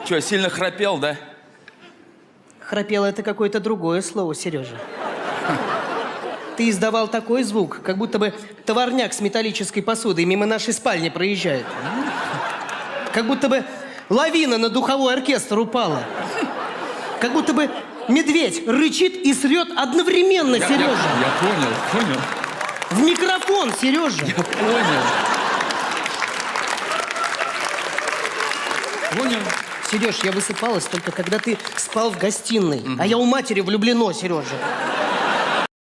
Че, сильно храпел, да? Храпело — это какое-то другое слово, Сережа. Ты издавал такой звук, как будто бы товарняк с металлической посудой мимо нашей спальни проезжает. Как будто бы лавина на духовой оркестр упала. Как будто бы медведь рычит и срет одновременно, Сережа. Я понял. В микрофон, Сережа. Я понял. Понял. Сереж, я высыпалась только когда ты спал в гостиной. А я у матери влюблено, Сережа.